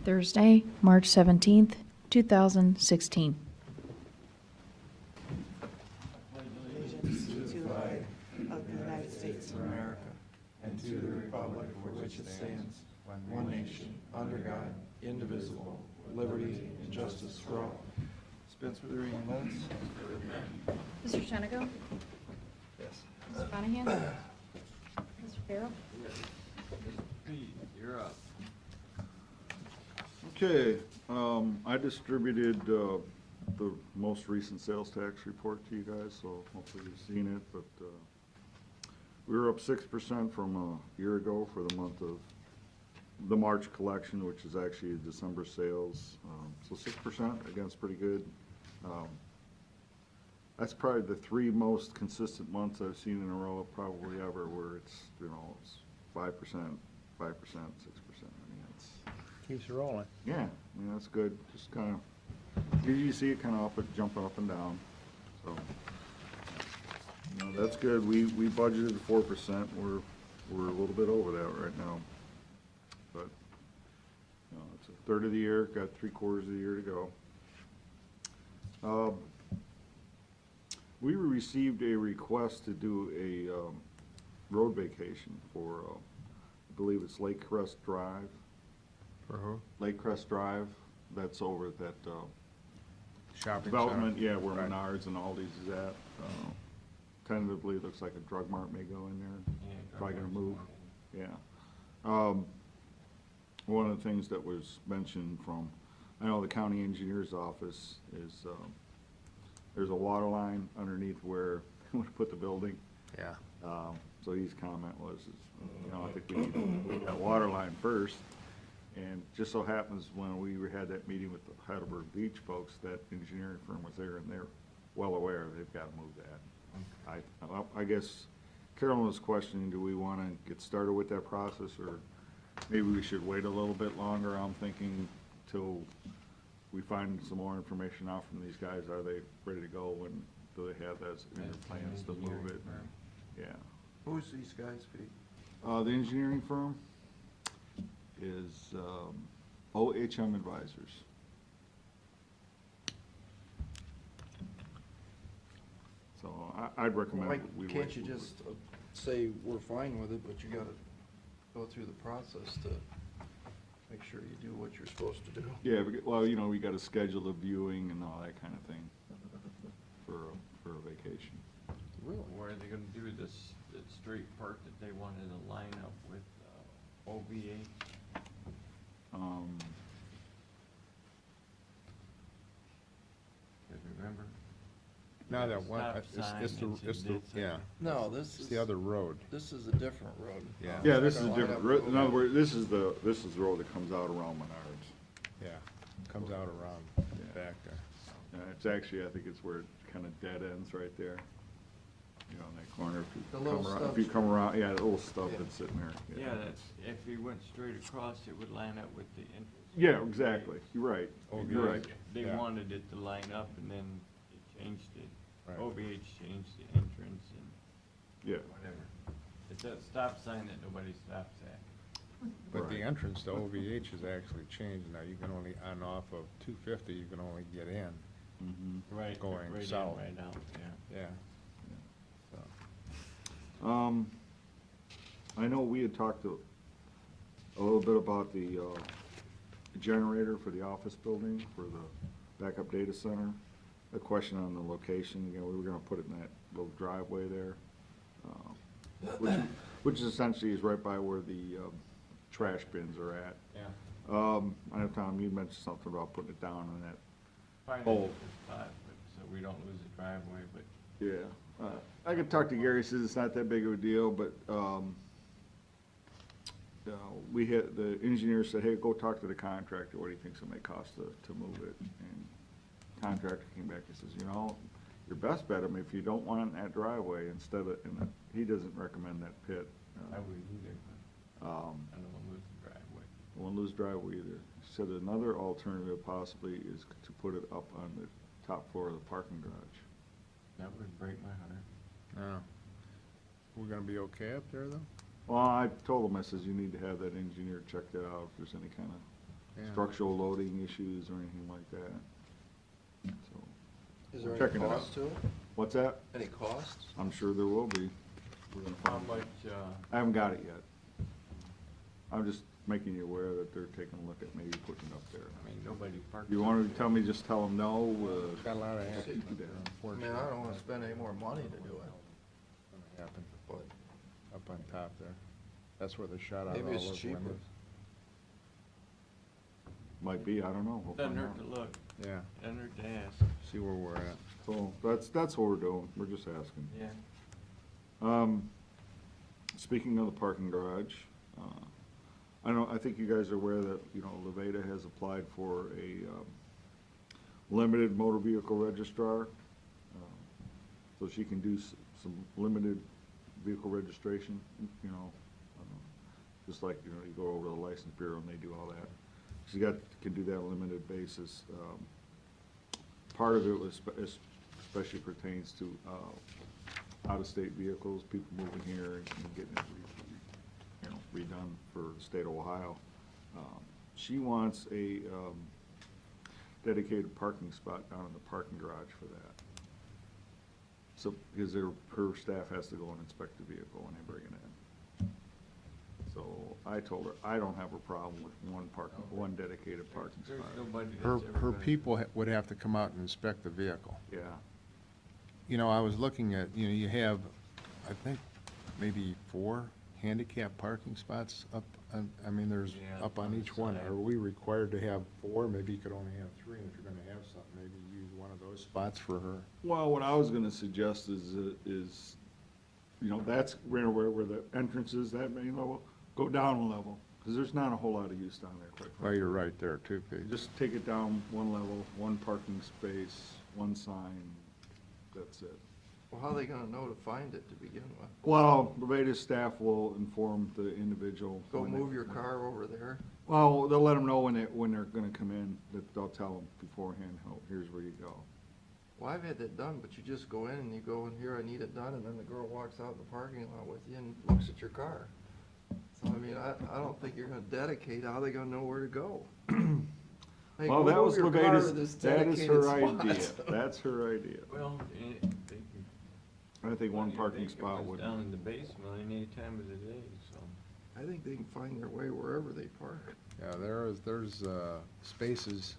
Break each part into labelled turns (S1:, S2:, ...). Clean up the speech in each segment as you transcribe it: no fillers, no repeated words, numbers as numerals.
S1: Thursday, March 17th, 2016.
S2: Allegiance to the flag of the United States of America and to the republic for which it stands, one nation, under God, indivisible, with liberty and justice for all. Dispense with the reading of minutes.
S1: Mr. Shenigo?
S2: Yes.
S1: Mr. Monahan? Mr. Farrell?
S3: Pete, you're up.
S4: Okay, I distributed the most recent sales tax report to you guys, so hopefully you've seen it, but we were up 6% from a year ago for the month of the March collection, which is actually December sales. So 6%, again, it's pretty good. That's probably the three most consistent months I've seen in a row, probably ever, where it's, it's 5%, 5%, 6%. I mean, it's,
S5: Keeps rolling.
S4: yeah, I mean, that's good. Just kind of, you see it kind of jumping up and down. So, that's good. We budgeted 4%. We're a little bit over that right now. But, it's a third of the year, got 3/4 of the year to go. We received a request to do a road vacation for, I believe it's Lake Crest Drive.
S5: For who?
S4: Lake Crest Drive, that's over at that
S5: Shopping
S4: development,
S5: center.
S4: yeah, where
S5: Right.
S4: Menards and Aldi's is at. Tentatively, it looks like a drug mart may go in there.
S3: Yeah,
S4: Probably gonna
S3: drug
S4: move,
S3: mart's
S4: yeah. One of the things that was mentioned from, I know the county engineer's office is, there's a water line underneath where we want to put the building.
S5: Yeah.
S4: So his comment was, I think we need to move that water line first. And just so happens when we had that meeting with the Heidelberg Beach folks, that engineering firm was there, and they're well aware they've got to move that. I guess Carolyn was questioning, do we want to get started with that process, or maybe we should wait a little bit longer? I'm thinking till we find some more information out from these guys. Are they ready to go, and do they have that in their
S3: That's the
S4: plans to move
S3: engineering
S4: it?
S3: firm.
S4: Yeah.
S2: Who's these guys, Pete?
S4: The engineering firm is OHM Advisors. So I'd recommend
S2: Why
S4: we wait.
S2: can't you just say we're fine with it, but you gotta go through the process to make sure you do what you're supposed to do?
S4: Yeah, well, we got to schedule the viewing and all that kind of thing for a vacation.
S2: Really?
S3: Where are they gonna do this, that straight part that they wanted to line up with, OVA? Do you remember?
S5: Now
S3: The
S5: that one,
S3: stop
S5: it's
S3: sign
S5: the,
S3: that you
S5: it's the,
S3: did say.
S5: yeah,
S2: No, this
S5: it's
S2: is.
S5: the other road.
S2: This is a different road.
S5: Yeah.
S4: Yeah, this is
S2: Line
S4: different.
S2: up with
S4: In other words, this is the road that comes out around Menards.
S5: Yeah, comes out around
S4: Yeah.
S5: back there.
S4: It's actually, I think it's where it kind of dead ends right there. In that corner.
S2: The little
S4: If you
S2: stubs.
S4: come around, yeah, the little stub
S2: Yeah.
S4: that's sitting there.
S3: Yeah, that's, if you went straight across, it would line up with the entrance.
S4: Yeah, exactly. You're right.
S5: Oh,
S4: You're right.
S3: They
S5: Yeah.
S3: wanted it to line up, and then it changed it.
S5: Right.
S3: OVH changed the entrance and
S4: Yeah.
S3: whatever. It's a stop sign that nobody stops at.
S5: But the
S4: Right.
S5: entrance to OVH has actually changed now. You can only, on off of 250, you can only get in.
S4: Mhm.
S3: Right,
S5: Going
S3: right in,
S5: south.
S3: right out, yeah.
S5: Yeah. So,
S4: I know we had talked a little bit about the generator for the office building, for the backup data center. A question on the location, we were gonna put it in that little driveway there, which essentially is right by where the trash bins are at.
S3: Yeah.
S4: I know, Tom, you mentioned something about putting it down on that.
S3: Find
S4: Oh.
S3: a spot, so we don't lose the driveway, but
S4: Yeah, I could talk to Gary, says it's not that big of a deal, but, we had, the engineer said, hey, go talk to the contractor, what do you think's it may cost to move it? And contractor came back and says, your best bet, if you don't want it in that driveway, instead of, he doesn't recommend that pit.
S3: I wouldn't either, but I don't want to lose the driveway.
S4: Won't lose driveway either. He said another alternative possibly is to put it up on the top floor of the parking garage.
S3: That would break my heart.
S5: yeah. We're gonna be okay up there, though?
S4: Well, I told him, I says, you need to have that engineer check that out if there's any kind of
S5: Yeah.
S4: structural loading issues or anything like that. So,
S2: Is there
S4: Checking
S2: any
S4: it out.
S2: cost to it?
S4: what's that?
S2: Any costs?
S4: I'm sure there will be. We're gonna
S3: How
S4: find-
S3: much,
S4: I haven't got it yet. I'm just making you aware that they're taking a look at maybe putting it up there.
S3: I mean, nobody parks.
S4: You want to tell me, just tell them no?
S5: Got a lot of
S4: I'll keep
S5: accidents
S4: you
S5: there,
S4: there.
S2: I
S5: unfortunately.
S2: mean, I don't wanna spend any more money to do it,
S5: Gonna happen
S2: but
S5: up on top there. That's where they shot out all
S2: maybe it's
S5: those
S2: cheaper.
S5: windows.
S4: Might be, I don't know. We'll
S3: Doesn't
S4: find
S3: hurt
S4: out.
S3: to look,
S5: Yeah,
S3: doesn't hurt to ask,
S5: see where we're at.
S4: So, that's what we're doing. We're just asking.
S3: yeah.
S4: Speaking of the parking garage, I think you guys are aware that, you know, Levada has applied for a, limited motor vehicle registrar. So she can do some limited vehicle registration, you know, just like, you know, you go over to the license bureau and they do all that. Can do that on a limited basis. Part of it was, especially pertains to, out-of-state vehicles, people moving here and getting it redone for the state of Ohio. She wants a dedicated parking spot down in the parking garage for that. So, because her staff has to go and inspect the vehicle when they bring it in. So I told her, I don't have a problem with one dedicated parking
S3: There's
S4: spot.
S3: nobody that's
S5: Her,
S3: ever
S5: her
S3: gonna-
S5: people would have to come out and inspect the vehicle.
S4: Yeah,
S5: You know, I was looking at, you know, you have, I think, maybe 4 handicap parking spots up, I mean, there's
S3: Yeah,
S5: up on
S3: on the
S5: each one.
S3: side.
S5: Are we required to have 4? Maybe you could only have 3, and if you're gonna have something, maybe use one of those spots for her.
S4: well, what I was gonna suggest is, you know, that's where the entrance is, that main level, go down a level, because there's not a whole lot of use down there, quite
S5: Well,
S4: frankly.
S5: you're right there too, Pete.
S4: Just take it down one level, one parking space, one sign, that's it.
S2: well, how are they gonna know to find it to begin with?
S4: Well, Levada's staff will inform the individual.
S2: Go
S4: when they-
S2: move your car over there?
S4: Well, they'll let them know when they're gonna come in, that they'll tell them beforehand, oh, here's where you go.
S2: Well, I've had that done, but you just go in and you go in here, I need it done, and then the girl walks out in the parking lot with you and looks at your car. So, I mean, I don't think you're gonna dedicate, how are they gonna know where to go? Hey,
S4: Well,
S2: go
S4: that
S2: move
S4: was
S2: your car to
S4: Levada's,
S2: this
S4: that is
S2: dedicated
S4: her
S2: spot.
S4: idea, that's her idea.
S3: Well, they can.
S4: I think one
S3: they
S4: parking
S3: can
S4: spot
S3: put
S4: would.
S3: Down in the basement any time of the day, so.
S2: I think they can find their way wherever they park.
S5: Yeah, there's spaces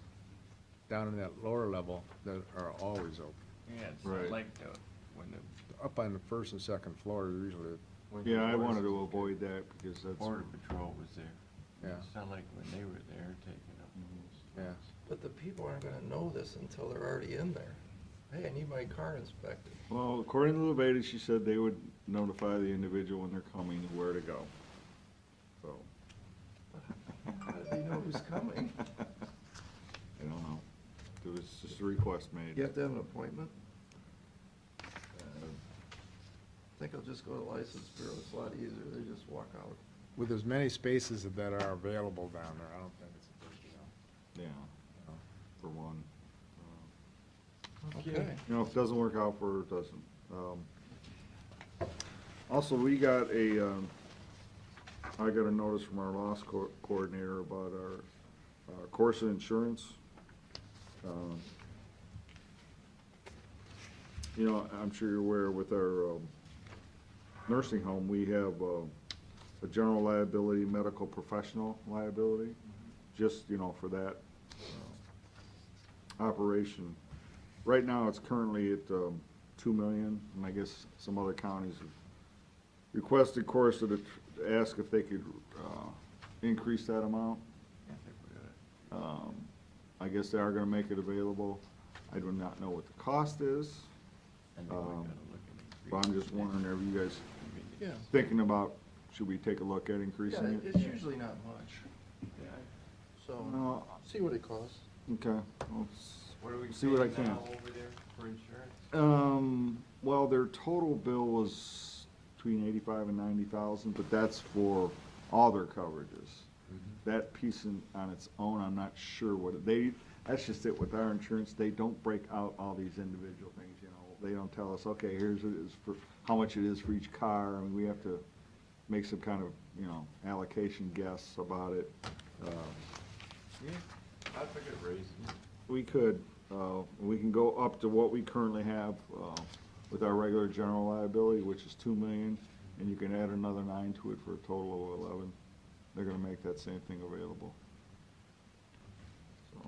S5: down in that lower level that are always open.
S3: Yeah, it's
S4: Right.
S3: not like when the,
S5: Up on the first and second floor, usually,
S3: when the
S4: Yeah, I
S3: forest-
S4: wanted to avoid that, because that's.
S3: Border Patrol was there.
S5: Yeah.
S3: It's not like when they were there taking up those
S5: Yeah.
S3: spots.
S2: But the people aren't gonna know this until they're already in there. Hey, I need my car inspected.
S4: Well, according to Levada, she said they would notify the individual when they're coming and where to go, so.
S2: How do they know who's coming?
S4: I don't know. It was just a request made.
S2: You have to have an appointment? I think I'll just go to the license bureau, it's a lot easier, they just walk out.
S5: with as many spaces that are available down there, I don't think it's a big deal.
S4: Yeah,
S5: you know.
S4: for one.
S2: Okay.
S4: You know, if it doesn't work out for her, it doesn't. Also, we got I got a notice from our loss coordinator about our Corsa insurance. You know, I'm sure you're aware with our nursing home, we have a general liability, medical professional liability, just, you know, for that operation. Right now, it's currently at 2 million, and I guess some other counties have requested Corsa to ask if they could increase that amount.
S3: I think we got it.
S4: I guess they are gonna make it available. I do not know what the cost is,
S3: I think we gotta look at
S4: but I'm
S3: increasing
S4: just
S3: it.
S4: wondering, are you guys
S2: Yeah.
S4: thinking about, should we take a look at increasing
S2: Yeah,
S4: it?
S2: it's usually not much,
S3: Yeah.
S2: so,
S4: No,
S2: see what it costs.
S4: okay. Well,
S3: What are we
S4: see what I
S3: paying
S4: can.
S3: now over there for insurance?
S4: Well, their total bill was between 85 and 90,000, but that's for all their coverages. That piece on its own, I'm not sure that's just it with our insurance, they don't break out all these individual things, you know. They don't tell us, okay, here's it is for, how much it is for each car, I mean, we have to make some kind of, you know, allocation guess about it.
S3: Yeah, I figured raising it.
S4: We could, we can go up to what we currently have, with our regular general liability, which is 2 million, and you can add another 9 to it for a total of 11. They're gonna make that same thing available. So,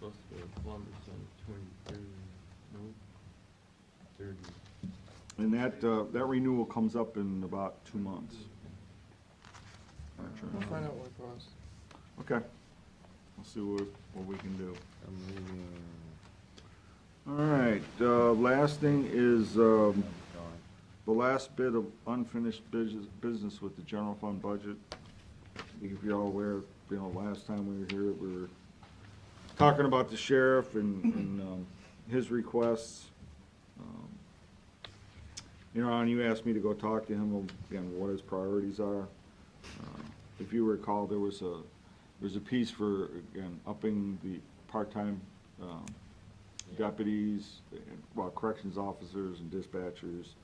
S3: Supposed to be a Columbus on 23rd, no? 30.
S4: and that renewal comes up in about 2 months. Not sure.
S2: We'll find out what it costs.
S4: Okay. We'll see what we can do.
S5: I'm leaving.
S4: All right, last thing is, the last bit of unfinished business with the general fund budget. If you're all aware, last time we were here, we were talking about the sheriff and his requests. And you asked me to go talk to him, again, what his priorities are. If you recall, there's a piece for, again, upping the part-time deputies, corrections officers and dispatchers,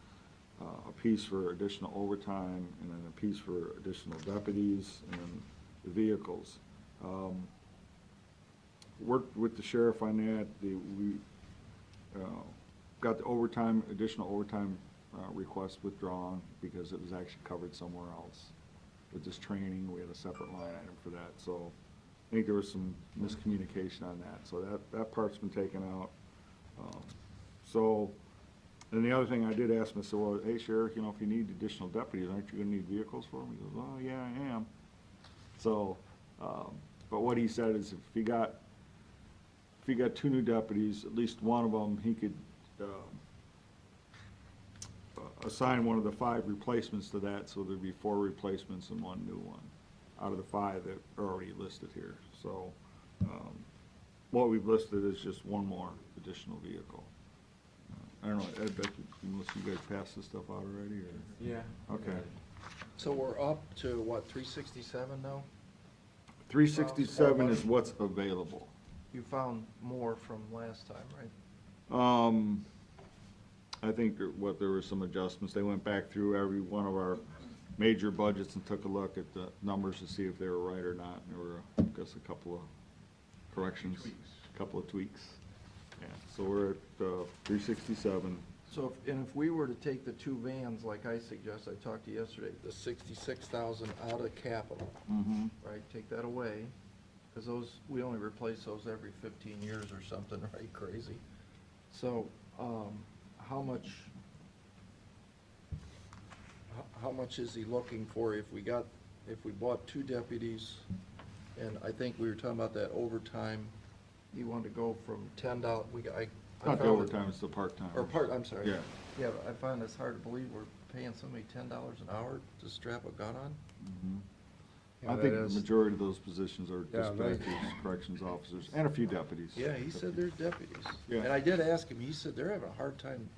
S4: a piece for additional overtime, and then a piece for additional deputies, and then the vehicles. Worked with the sheriff on that. We got the overtime, additional overtime request withdrawn because it was actually covered somewhere else. With this training, we had a separate line item for that, so I think there was some miscommunication on that, so that part's been taken out. And the other thing I did ask him, I said, well, hey, Sheriff, if you need additional deputies, aren't you gonna need vehicles for them? He goes, oh, yeah, I am. So, but what he said is if he got 2 new deputies, at least one of them, he could, assign one of the 5 replacements to that, so there'd be 4 replacements and 1 new one out of the 5 that are already listed here. So, what we've listed is just 1 more additional vehicle. I don't know, Ed, Becky, unless you guys passed this stuff out already, or?
S3: Yeah.
S4: Okay.
S2: So we're up to what, 367 now?
S4: 367 is what's available.
S2: You found more from last time, right?
S4: I think there were some adjustments. They went back through every one of our major budgets and took a look at the numbers to see if they were right or not. And there were, I guess, a couple of corrections, a couple of tweaks. Yeah, so we're at 367.
S2: So if we were to take the 2 vans, like I suggest, I talked to you yesterday, the 66,000 out of capital,
S4: Mm-hmm.
S2: right, take that away, because we only replace those every 15 years or something, right, crazy. So, how much is he looking for if we bought 2 deputies? And I think we were talking about that overtime, he wanted to go from $10,
S4: Not the
S2: found it-
S4: overtime, it's the part-time.
S2: I'm sorry.
S4: Yeah.
S2: Yeah, but I find it's hard to believe we're paying somebody $10 an hour to strap a gun on.
S4: Mhm.
S6: Yeah,
S4: I
S6: that
S4: think the
S6: is-
S4: majority of those positions are
S6: Yeah, that-
S4: dispatchers, corrections officers, and a few deputies.
S2: Yeah, he said there's deputies.
S4: Yeah.
S2: And I did ask him, he said they're having a hard time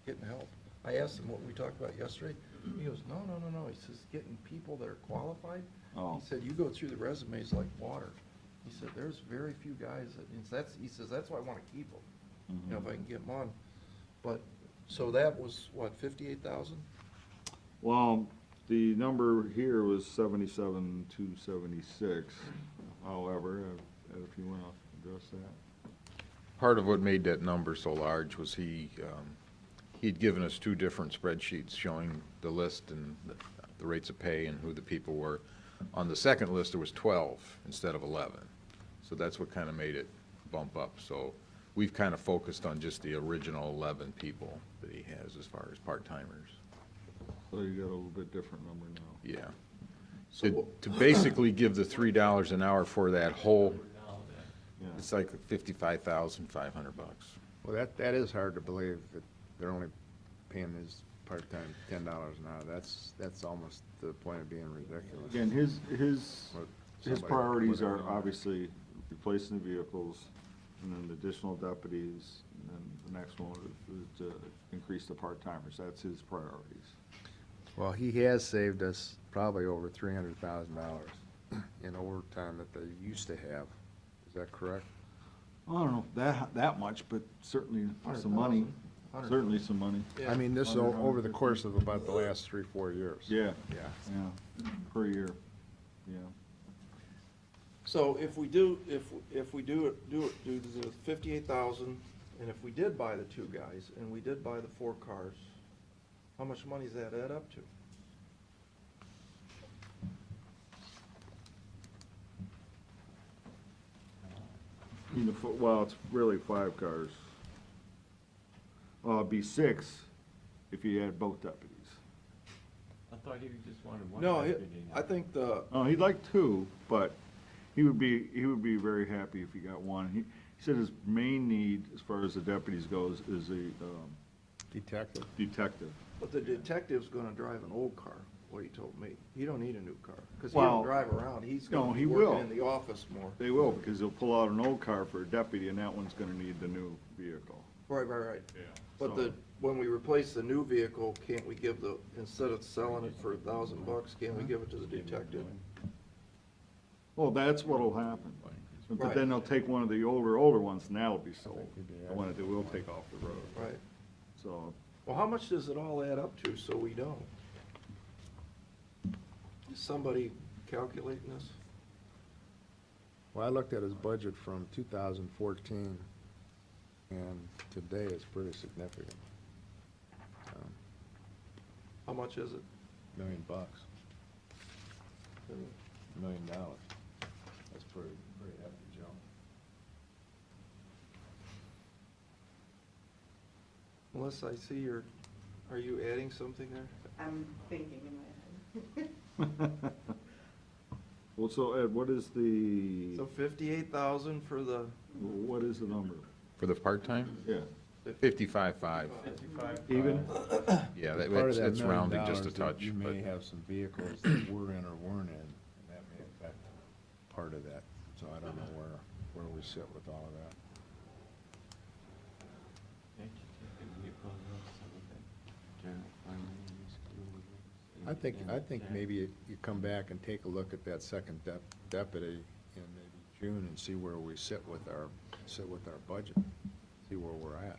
S2: getting help. I asked him what we talked about yesterday. He goes, no. He says, getting people that are qualified.
S4: Oh.
S2: He said, you go through the resumes like water. He said, there's very few guys he says, that's why I wanna keep them, if I can get them on. But, so that was, what, 58,000?
S4: Well, the number here was 77,276. However, if you want to address that.
S5: Part of what made that number so large was he'd given us 2 different spreadsheets showing the list and the rates of pay and who the people were. On the second list, there was 12 instead of 11. So that's what kind of made it bump up. So we've kind of focused on just the original 11 people that he has as far as part-timers.
S4: So you got a little bit different number now.
S5: Yeah.
S2: So
S5: To basically give the $3 an hour for that whole,
S3: Now that,
S4: Yeah.
S5: it's like $55,500.
S6: Well, that is hard to believe that they're only paying his part-time $10 an hour. That's almost to the point of being ridiculous.
S4: Again, his
S6: What somebody
S4: priorities
S6: would
S4: are
S6: have done.
S4: obviously replacing the vehicles, and then the additional deputies, and then the next one is to increase the part-timers. That's his priorities.
S6: Well, he has saved us probably over $300,000 in overtime that they used to have. Is that correct?
S4: I don't know that much, but certainly some money,
S2: 100,000.
S4: certainly some money.
S6: I mean, this is over the course of about the last 3-4 years.
S4: Yeah,
S6: Yeah.
S4: yeah, per year, yeah.
S2: So if we do, if we do the 58,000, and if we did buy the two guys, and we did buy the 4 cars, how much money does that add up to?
S4: Well, it's really 5 cars. Well, it'd be 6 if you had both deputies.
S3: I thought he just wanted one
S2: No,
S3: deputy.
S2: I think the,
S4: Oh, he'd like 2, but he would be very happy if he got 1. He said his main need, as far as the deputies goes, is a
S6: Detective.
S4: detective.
S2: but the detective's gonna drive an old car, what he told me. He don't need a new car, because he
S4: Well,
S2: don't drive around. He's
S4: no,
S2: gonna be
S4: he
S2: working
S4: will.
S2: in the office more.
S4: They will, because they'll pull out an old car for a deputy, and that one's gonna need the new vehicle.
S2: Right.
S4: Yeah.
S2: But when we replace the new vehicle, can't we give instead of selling it for $1,000, can't we give it to the detective?
S4: Well, that's what'll happen. But
S2: Right.
S4: then they'll take one of the older ones, and that'll be sold. The one that they will take off the road.
S2: Right.
S4: So,
S2: Well, how much does it all add up to, so we know? Is somebody calculating this?
S6: Well, I looked at his budget from 2014, and today it's pretty significant.
S2: How much is it?
S6: $1 million. $1 million. That's pretty hefty jump.
S2: Melissa, I see are you adding something there?
S7: I'm thinking in my head.
S4: well, so Ed, what is the,
S2: So 58,000 for the,
S4: what is the number?
S5: For the part-time,
S4: Yeah,
S5: 55.5.
S3: 55.
S4: even?
S5: Yeah,
S6: Part of
S5: that's,
S6: that
S5: it's
S6: $1 million
S5: rounding just a
S6: that
S5: touch,
S6: You
S5: but
S6: may have some vehicles that were in or weren't in, and that may affect part of that. So I don't know where we sit with all of that.
S3: Can't you take the vehicles off some of that general fund and exclude it?
S6: I think maybe you come back and take a look at that second deputy in maybe June and see where we sit with our budget, see where we're at.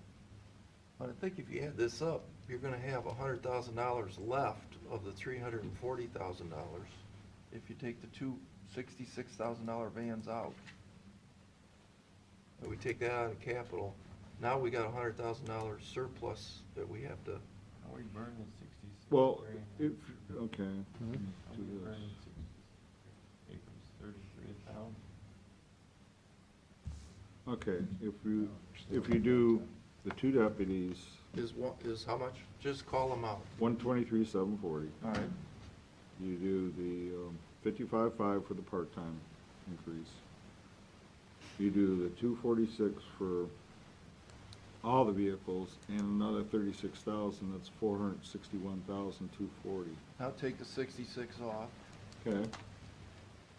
S2: I think if you add this up, you're gonna have $100,000 left of the $340,000 if you take the two $66,000 vans out. And we take that out of capital, now we got $100,000 surplus that we have to,
S3: How we burn the 66
S4: Well,
S3: grand?
S4: if, okay.
S3: How
S4: do
S3: we
S4: this.
S3: burn 66 acres, 33,000?
S4: Okay, if you do the 2 deputies,
S2: is how much? Just call them out.
S4: 123,740.
S2: All right.
S4: You do the 55.5 for the part-time increase. You do the 246 for all the vehicles, and another 36,000, that's 461,240.
S2: Now take the 66 off.
S4: Okay,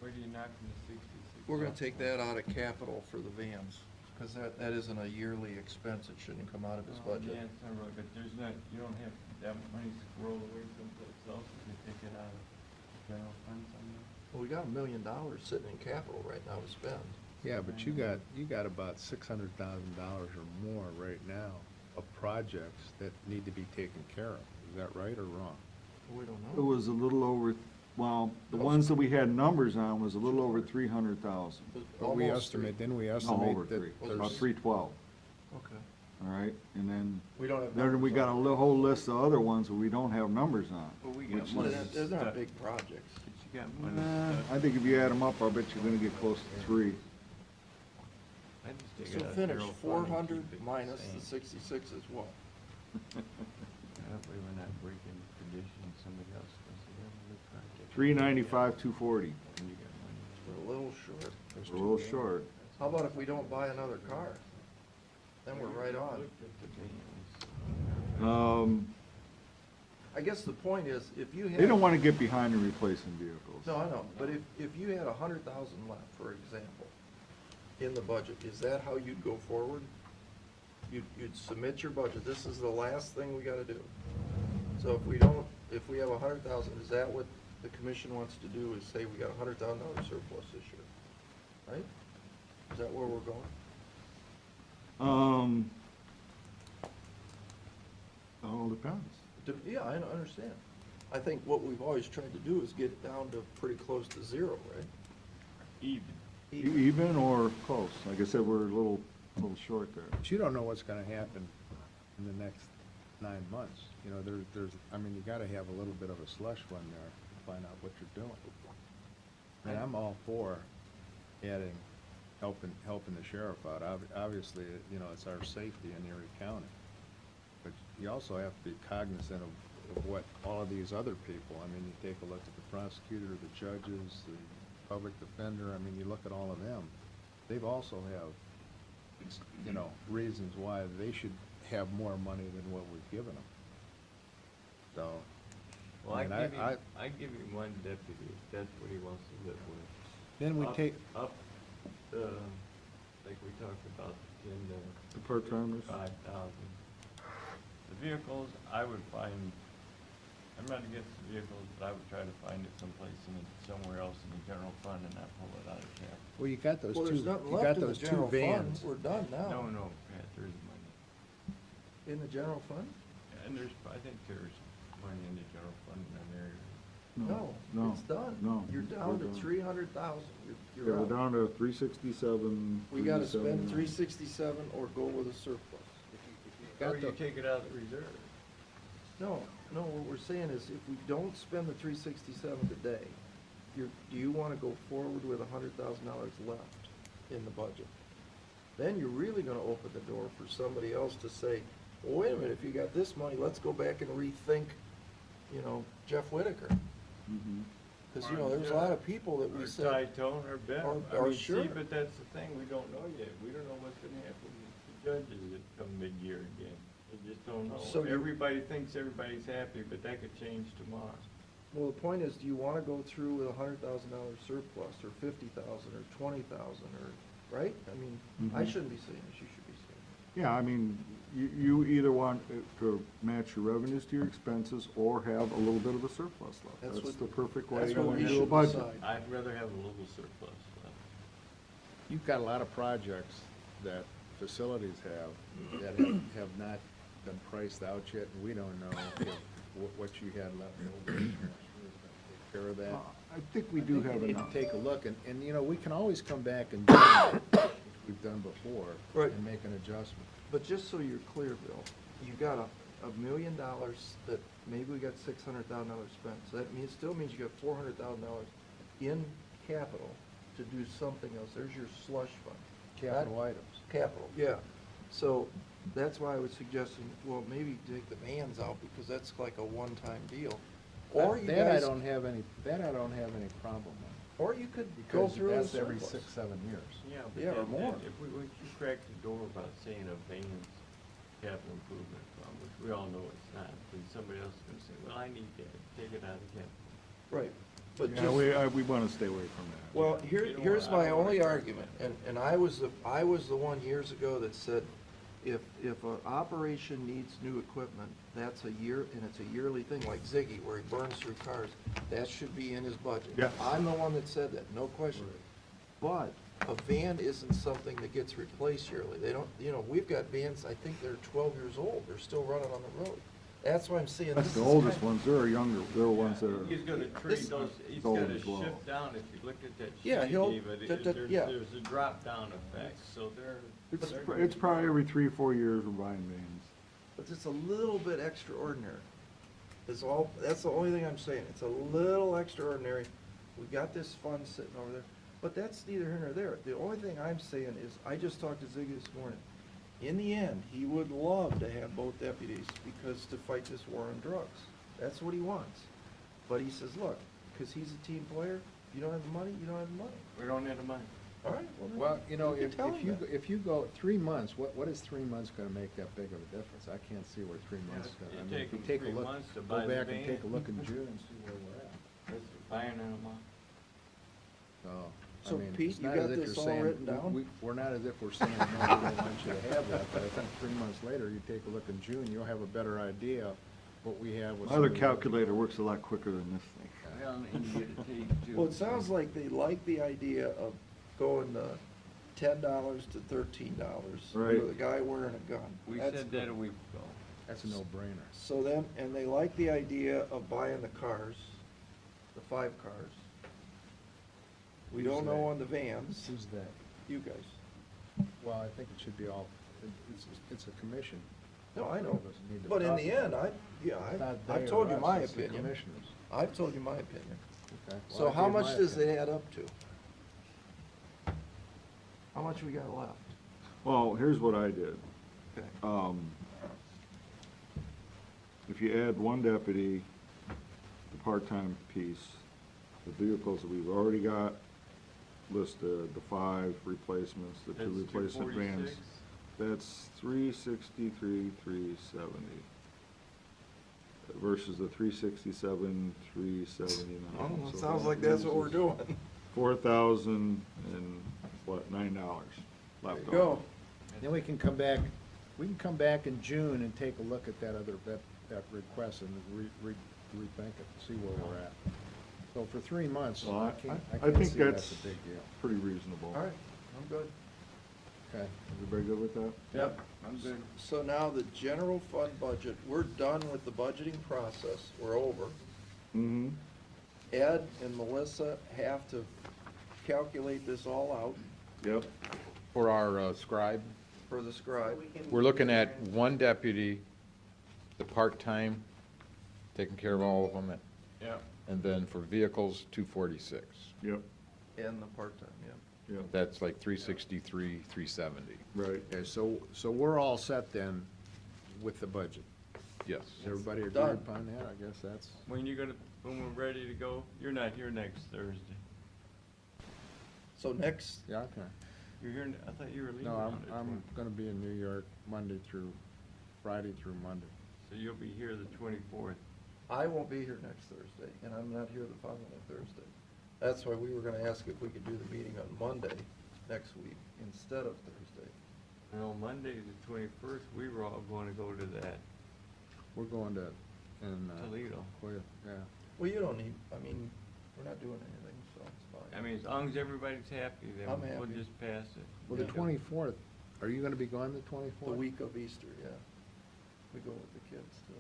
S3: Where do you knock from the 66?
S2: We're gonna
S3: off?
S2: take that out of capital for the vans, because that isn't a yearly expense, it shouldn't come out of his
S3: Oh,
S2: budget.
S3: Yeah, it's not really, but there's not, you don't have that money rolled away someplace else, you can take it out of general fund somewhere.
S2: Well, we got $1 million sitting in capital right now to spend.
S6: Yeah, but you got about $600,000 or more right now of projects that need to be taken care of. Is that right or wrong?
S2: We don't
S4: it
S2: know.
S4: was a little over, well, the ones that we had numbers on was a little over 300,000.
S6: But we
S2: Almost three.
S6: estimate, didn't we
S4: No,
S6: estimate
S4: over
S6: that
S4: 3,
S6: there's-
S4: about 312,
S2: Okay.
S4: all right? And then,
S2: We don't have.
S4: then we
S2: numbers
S4: got
S2: on it.
S4: whole list of other ones that we don't have numbers on.
S3: Well, we
S4: which
S3: got
S2: But
S3: money.
S4: is-
S2: they're not big projects.
S3: But you got money.
S4: I think if you add them up, I bet you're gonna get close to 3.
S3: I just take
S2: So
S3: it out of
S2: finish,
S3: general fund and
S2: 400
S3: keep it
S2: minus
S3: same.
S2: the 66 is what?
S3: That way we're not breaking tradition, somebody else does it, every project.
S4: 395, 240.
S3: And you got money.
S2: We're a little short.
S4: We're a little short.
S2: How about if we don't buy another car? Then we're right on.
S3: Looked at the vans.
S2: I guess the point is, if you had.
S4: They don't wanna get behind in replacing vehicles.
S2: No, I know, but if you had 100,000 left, for example, in the budget, is that how you'd go forward? You'd submit your budget, this is the last thing we gotta do. So if we have 100,000, is that what the commission wants to do, is say we got $100,000 surplus this year? Right? Is that where we're going?
S4: All depends.
S2: Yeah, I understand. I think what we've always tried to do is get it down to pretty close to zero, right?
S3: Even.
S4: Even or close? Like I said, we're a little short there.
S6: But you don't know what's gonna happen in the next 9 months. You know, I mean, you gotta have a little bit of a slush fund there to find out what you're doing. And I'm all for helping the sheriff out. Obviously, you know, it's our safety in Erie County. But you also have to be cognizant of what all of these other people, I mean, you take a look at the prosecutor, the judges, the public defender, I mean, you look at all of them. They've also have, you know, reasons why they should have more money than what we've given them. So,
S3: Well,
S6: I mean,
S3: I give him one deputy, if that's what he wants to live with.
S6: then we
S3: Up-
S6: take,
S3: Up, like we talked about, in
S4: The part-timers?
S3: 5,000. The vehicles, I would find, I'm not against the vehicles, but I would try to find it someplace somewhere else in the general fund and not pull it out of cap.
S6: well, you got those
S2: Well,
S6: two,
S2: there's nothing
S6: you
S2: left
S6: got
S2: in the
S6: those two
S2: general fund.
S6: vans.
S2: We're done now.
S3: No, Pat, there's money.
S2: In the general fund?
S3: And I think there's money in the general fund in that area.
S2: No,
S4: No,
S2: it's done.
S4: no,
S2: You're down to
S4: we're done.
S2: 300,000.
S4: Yeah,
S2: You're
S4: we're
S2: out.
S4: down to 367.
S2: We gotta spend
S4: 370.
S2: 367 or go with a surplus.
S3: Or you take it out of the reserve.
S2: No, what we're saying is if we don't spend the 367 today, do you wanna go forward with $100,000 left in the budget? Then you're really gonna open the door for somebody else to say, well, wait a minute, if you got this money, let's go back and rethink, you know, Jeff Whitaker.
S4: Mhm.
S2: Cause you know, there's a lot of people that we
S3: Or
S2: said.
S3: Ty Tone or Ben.
S2: Or sure.
S3: See, but that's the thing, we don't know yet. We don't know what's gonna happen with the judges that come mid-year again. We just don't know.
S2: So you-
S3: Everybody thinks everybody's happy, but that could change tomorrow.
S2: Well, the point is, do you wanna go through with $100,000 surplus, or 50,000, or 20,000, or, right? I mean, I
S4: Mhm.
S2: shouldn't be saying this, you should be saying
S4: Yeah, I mean, you either want to match your revenues to your expenses or have a little bit of a surplus left.
S2: That's
S4: That's
S2: what-
S4: the perfect way
S2: that's
S4: to
S2: what we
S4: do a
S2: should
S4: budget.
S2: decide.
S3: I'd rather have a little surplus left.
S6: You've got a lot of projects that facilities have that have not been priced out yet, and we don't know if what you had left over. Take care of that.
S4: I think we do have
S6: We need
S4: enough.
S6: to take a look, and, you know, we can always come back and do what we've done before.
S2: Right.
S6: And make an adjustment.
S2: But just so you're clear, Bill, you got $1 million that maybe we got $600,000 spent, so that means, still means you got $400,000 in capital to do something else. There's your slush fund.
S6: Capital items.
S2: Capital, yeah. So that's why I was suggesting, well, maybe take the vans out because that's like a one-time deal. Or you
S6: That I
S2: guys,
S6: don't have any problem with.
S2: or you could go
S6: Because
S2: through the
S6: that's every
S2: surplus.
S6: 6-7 years.
S3: Yeah, but
S2: Yeah, or
S3: then-
S2: more.
S3: If you crack the door about saying a Vans capital improvement fund, which we all know it's not, then somebody else is gonna say, well, I need that, take it out of capital.
S2: Right, but
S4: Yeah,
S2: just.
S4: we want to stay away from that.
S2: Well,
S3: You don't
S2: here's
S3: wanna- I
S2: my
S3: don't wanna
S2: only
S3: crack
S2: argument,
S3: that.
S2: and I was the one years ago that said, if an operation needs new equipment, that's a year, and it's a yearly thing, like Ziggy, where he burns through cars, that should be in his budget.
S4: Yeah.
S2: I'm the one that said that, no question. But a van isn't something that gets replaced yearly. They don't, you know, we've got vans, I think they're 12 years old, they're still running on the road. That's why I'm saying.
S4: That's
S2: this
S4: the
S2: is
S4: oldest
S2: kind-
S4: ones, they're younger, they're ones that are.
S3: He's gonna treat those, he's
S4: Gold
S3: gotta
S4: as well.
S3: shift down, if you look at that sheet
S2: Yeah,
S3: he
S2: he'll-
S3: gave, it,
S2: yeah.
S3: there's a drop down effect, so they're.
S4: It's probably every 3 or 4 years we're buying vans.
S2: But it's a little bit extraordinary. That's the only thing I'm saying. It's a little extraordinary. We got this fund sitting over there, but that's neither here nor there. The only thing I'm saying is, I just talked to Ziggy this morning. In the end, he would love to have both deputies because to fight this war on drugs. That's what he wants. But he says, look, because he's a team player, if you don't have the money, you don't have the money.
S3: We don't have the money.
S2: All right, well, then
S6: Well, you know,
S2: can
S6: if
S2: tell him that.
S6: if you go 3 months, what is 3 months gonna make that big of a difference? I can't see where 3 months is
S3: you
S6: gonna, I mean,
S3: take
S6: if you
S3: them
S6: take a
S3: 3
S6: look,
S3: months to
S6: go
S3: buy the
S6: back and take a
S3: van.
S6: look in June and see where we're at.
S3: That's buying them off.
S6: So,
S2: So,
S6: I mean,
S2: Pete,
S6: it's
S2: you
S6: not
S2: got
S6: as if
S2: this
S6: you're
S2: all
S6: saying,
S2: written down?
S6: we're not as if we're saying, no, we don't want you to have that, but I think 3 months later, you take a look in June, you'll have a better idea what we have with.
S4: My
S6: some
S4: other
S6: of the other-
S4: calculator works a lot quicker than this thing.
S3: Well, and you get a tape too.
S2: Well, it sounds like they like the idea of going $10 to $13
S4: Right.
S2: for the guy wearing a gun.
S3: We
S2: That's
S3: said
S2: good.
S3: that a week ago.
S6: That's a no-brainer.
S2: So then, and they like the idea of buying the cars, the 5 cars. We don't know on the vans,
S6: Who's that?
S2: you guys.
S6: Well, I think it should be all, it's a commission.
S2: No, I know,
S6: All of us need to
S2: but in
S6: talk
S2: the
S6: about
S2: end,
S6: it. Not
S2: I've
S6: they
S2: told
S6: or
S2: you
S6: us,
S2: my
S6: it's the
S2: opinion.
S6: commissioners.
S2: I've told you my opinion.
S6: Okay.
S2: So
S6: Well, I
S2: how
S6: gave
S2: much
S6: my
S2: does
S6: opinion.
S2: it add up to? How much we got left?
S4: Well, here's what I did.
S2: Okay.
S4: If you add one deputy, the part-time piece, the vehicles that we've already got listed, the 5 replacements, the 2
S3: That's
S4: replacement vans,
S3: 246.
S4: that's 363, 370. Versus the 367, 379.
S2: Oh, it
S4: So
S2: sounds
S4: that
S2: like that's what we're
S4: leaves us
S2: doing.
S4: $4,000 and, what, $9 left over.
S2: Go.
S6: Then we can come back in June and take a look at that request and rethink it, see where we're at. So for 3 months,
S4: Well,
S6: I can't
S4: I think
S6: see
S4: that's
S6: that's a big deal.
S4: pretty reasonable.
S2: All right, I'm good.
S6: Okay.
S4: Everybody good with that?
S2: Yep. So now the general fund budget, we're done with the budgeting process, we're over.
S4: Mm-hmm.
S2: Ed and Melissa have to calculate this all out
S4: Yep.
S5: For our scribe,
S2: for the scribe.
S5: we're looking at 1 deputy, the part-time, taking care of all of them,
S3: Yeah.
S5: and then for vehicles, 246.
S4: Yep,
S2: And the part-time, yeah.
S4: yep,
S5: That's like 363, 370.
S4: right.
S6: Okay, so we're all set then with the budget.
S5: Yes.
S6: Does everybody agree
S2: Done.
S6: upon that? I guess that's,
S3: When when we're ready to go, you're not here next Thursday.
S2: So next,
S6: yeah, okay.
S3: You're here, I thought you were leaving
S6: No,
S3: on the
S6: I'm gonna be in New York Friday through Monday.
S3: So you'll be here the 24th.
S2: I won't be here next Thursday, and I'm not here the following Thursday. That's why we were gonna ask if we could do the meeting on Monday next week instead of Thursday.
S3: Well, Monday, the 21st, we were all going to go to that
S6: We're going to,
S3: Toledo.
S6: Yeah.
S2: Well, you don't need, I mean, we're not doing anything, so it's fine.
S3: I mean, as long as everybody's happy, then
S2: I'm
S3: we'll
S2: happy.
S3: just pass it.
S6: Well, the
S2: Yeah.
S6: 24th, are you gonna be gone the 24th?
S2: The week of Easter, yeah. We go with the kids to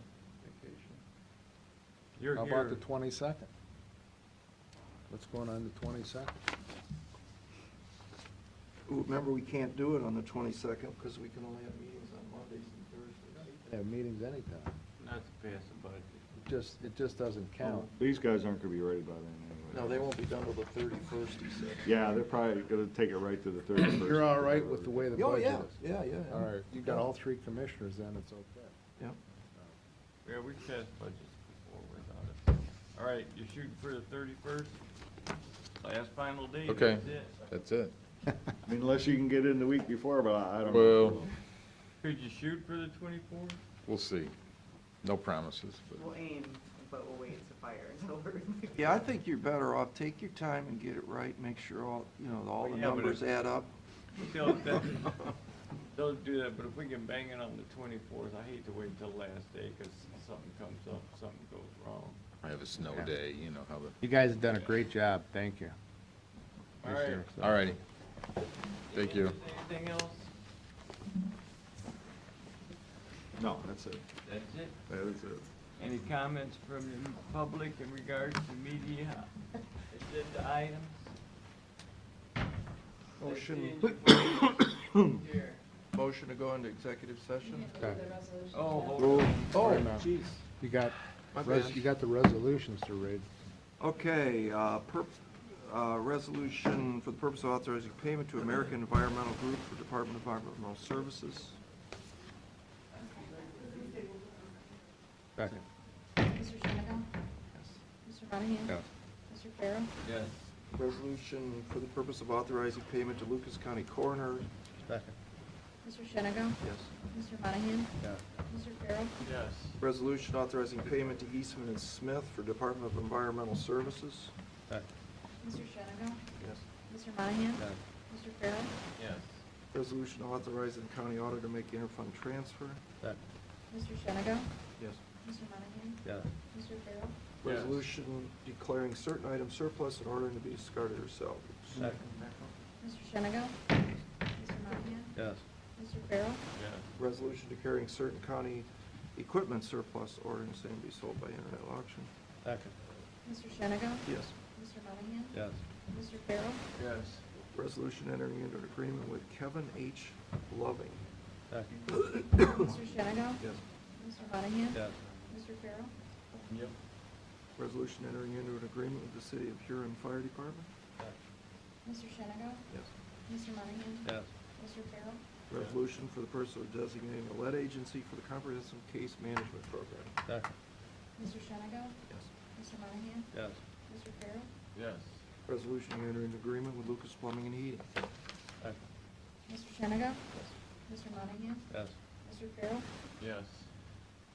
S2: vacation.
S3: You're
S6: How
S3: here.
S6: about the 22nd? What's going on the 22nd?
S2: Remember, we can't do it on the 22nd because we can only have meetings on Mondays and Thursdays.
S6: Have meetings anytime.
S3: Not to pass the budget.
S6: It just doesn't count.
S4: These guys aren't gonna be ready by then anyway.
S2: No, they won't be done till the 31st, he said.
S4: Yeah, they're probably gonna take it right to the 31st.
S6: You're all right with the way the
S2: Oh,
S6: budget
S2: yeah,
S6: is?
S2: yeah, yeah.
S6: All right, you've got all 3 commissioners, then it's okay.
S2: Yep.
S3: Yeah, we've passed budgets before without it. All right, you're shooting for the 31st? Last final date,
S5: Okay,
S3: that's it.
S5: that's it.
S4: I mean, unless you can get in the week before, but I don't know.
S5: Well,
S3: Could you shoot for the 24th?
S5: we'll see. No promises, but.
S7: We'll aim, but we'll wait to fire until we're.
S2: Yeah, I think you're better off, take your time and get it right, make sure all, all the
S3: Yeah, but
S2: numbers
S3: it-
S2: add up.
S3: They'll do that, but if we can bang it on the 24th, I hate to wait until the last day because something comes up, something goes wrong.
S5: I have a snow
S6: Yeah.
S5: day, you know how the.
S6: You guys have done a great job, thank you.
S3: All
S6: Yes,
S3: right.
S6: sir.
S5: All righty. Thank you.
S3: Anything else?
S4: No, that's it.
S3: That's it?
S4: That is it.
S3: Any comments from the public in regards to media agenda items?
S2: Motion, motion to go into executive session?
S6: Okay.
S3: Oh, hold
S6: Oh,
S3: on.
S2: Oh,
S6: Wait a minute.
S2: jeez.
S6: You got,
S2: My bad.
S6: you got the resolutions to read.
S2: Okay, resolution for the purpose of authorizing payment to American Environmental Group for Department of Environmental Services.
S6: Second.
S1: Mr. Shenango? Mr. Monahan?
S6: Yes.
S1: Mr. Farrell?
S3: Yes.
S2: Resolution for the purpose of authorizing payment to Lucas County Coroner.
S6: Second.
S1: Mr. Shenango?
S2: Yes.
S1: Mr. Monahan?
S6: Yes.
S1: Mr. Farrell?
S3: Yes.
S2: Resolution authorizing payment to Eastman and Smith for Department of Environmental Services.
S6: Second.
S1: Mr. Shenango?
S2: Yes.
S1: Mr. Monahan?
S6: Yes.
S1: Mr. Farrell?
S3: Yes.
S2: Resolution authorizing the county auditor to make interfund transfer.
S6: Second.
S1: Mr. Shenango?
S2: Yes.
S1: Mr. Monahan?
S6: Yes.
S1: Mr. Farrell?
S3: Yes.
S2: Resolution declaring certain items surplus in order to be discarded or salvaged.
S6: Second.
S1: Mr. Shenango? Mr. Monahan?
S6: Yes.
S1: Mr. Farrell?
S3: Yes.
S2: Resolution declaring certain county equipment surplus, ordering same be sold by internet auction.
S6: Second.
S1: Mr. Shenango?
S2: Yes.
S1: Mr. Monahan?
S6: Yes.
S1: Mr. Farrell?
S3: Yes.
S2: Resolution entering into an agreement with Kevin H. Loving.
S6: Second.
S1: Mr. Shenigo?
S2: Yes.
S1: Mr. Monahan?
S6: Yes.
S1: Mr. Farrell?
S3: Yep.
S2: Resolution entering into an agreement with the City of Huron Fire Department.
S1: Mr. Shenigo?
S2: Yes.
S1: Mr. Monahan?
S6: Yes.
S1: Mr. Farrell?
S2: Resolution for the purpose of designating a lead agency for the Comprehensive Case Management Program.
S6: Second.
S1: Mr. Shenigo?
S2: Yes.
S1: Mr. Monahan?
S6: Yes.
S1: Mr. Farrell?
S3: Yes.
S2: Resolution entering an agreement with Lucas Plumbing and Heating.
S6: Second.
S1: Mr. Shenigo? Mr. Monahan?
S6: Yes.
S1: Mr. Farrell?
S3: Yes.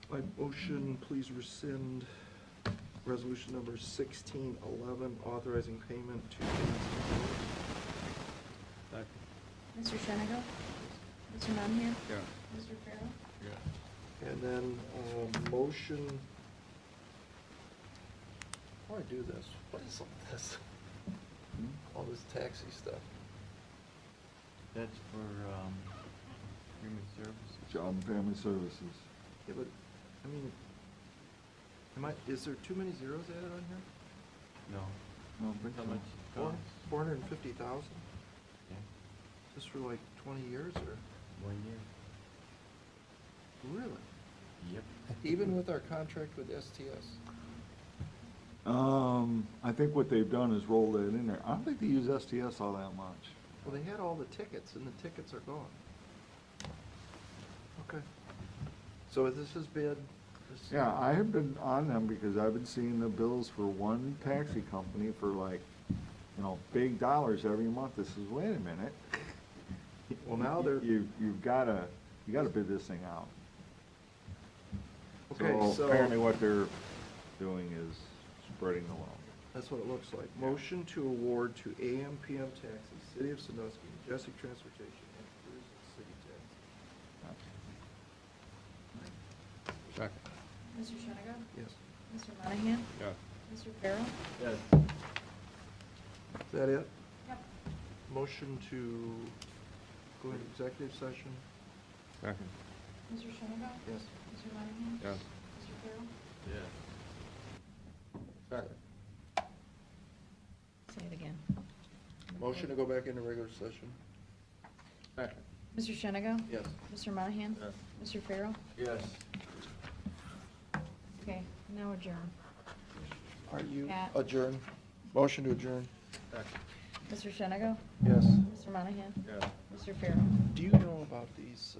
S2: By motion, please rescind resolution number 1611, authorizing payment to
S6: Second.
S1: Mr. Shenigo? Mr. Monahan?
S6: Yes.
S1: Mr. Farrell?
S3: Yes.
S2: And then, motion, how do I do this? What is all this? All this taxi stuff.
S3: That's for, human services.
S4: Job and Family Services.
S2: Yeah, but, I mean, is there too many zeros added on here?
S3: No.
S4: I don't think
S3: How
S4: so.
S3: much it costs?
S2: 450,000?
S3: Yeah.
S2: Just for like 20 years, or?
S3: 1 year.
S2: Really?
S3: Yep.
S2: Even with our contract with STS?
S4: I think what they've done is roll that in there. I don't think they use STS all that much.
S2: Well, they had all the tickets, and the tickets are gone. Okay. So this has been.
S4: Yeah, I have been on them because I've been seeing the bills for one taxi company for like, big dollars every month. This is, wait a minute.
S2: Well, now they're.
S4: You've gotta bid this thing out.
S2: Okay, so.
S4: Apparently what they're doing is spreading the loan.
S2: That's what it looks like. Motion to award to AM/PM Taxi, City of Sandusky, Majestic Transportation, and Cruise City Taxi.
S6: Second.
S1: Mr. Shenigo?
S2: Yes.
S1: Mr. Monahan?
S6: Yes.
S1: Mr. Farrell?
S3: Yes.
S2: Is that it?
S1: Yep.
S2: Motion to go into executive session?
S6: Second.
S1: Mr. Shenigo?
S2: Yes.
S1: Mr. Monahan?
S6: Yes.
S1: Mr. Farrell?
S3: Yes.
S2: Second.
S1: Say it again.
S2: Motion to go back into regular session?
S6: Second.
S1: Mr. Shenigo?
S2: Yes.
S1: Mr. Monahan?
S3: Yes.
S1: Mr. Farrell?
S3: Yes.
S1: Okay, now adjourn.
S2: Are you
S1: Pat.
S2: adjourn? Motion to adjourn?
S6: Second.
S1: Mr. Shenigo?
S2: Yes.
S1: Mr. Monahan?
S6: Yes.
S1: Mr. Farrell?
S2: Do you know about these,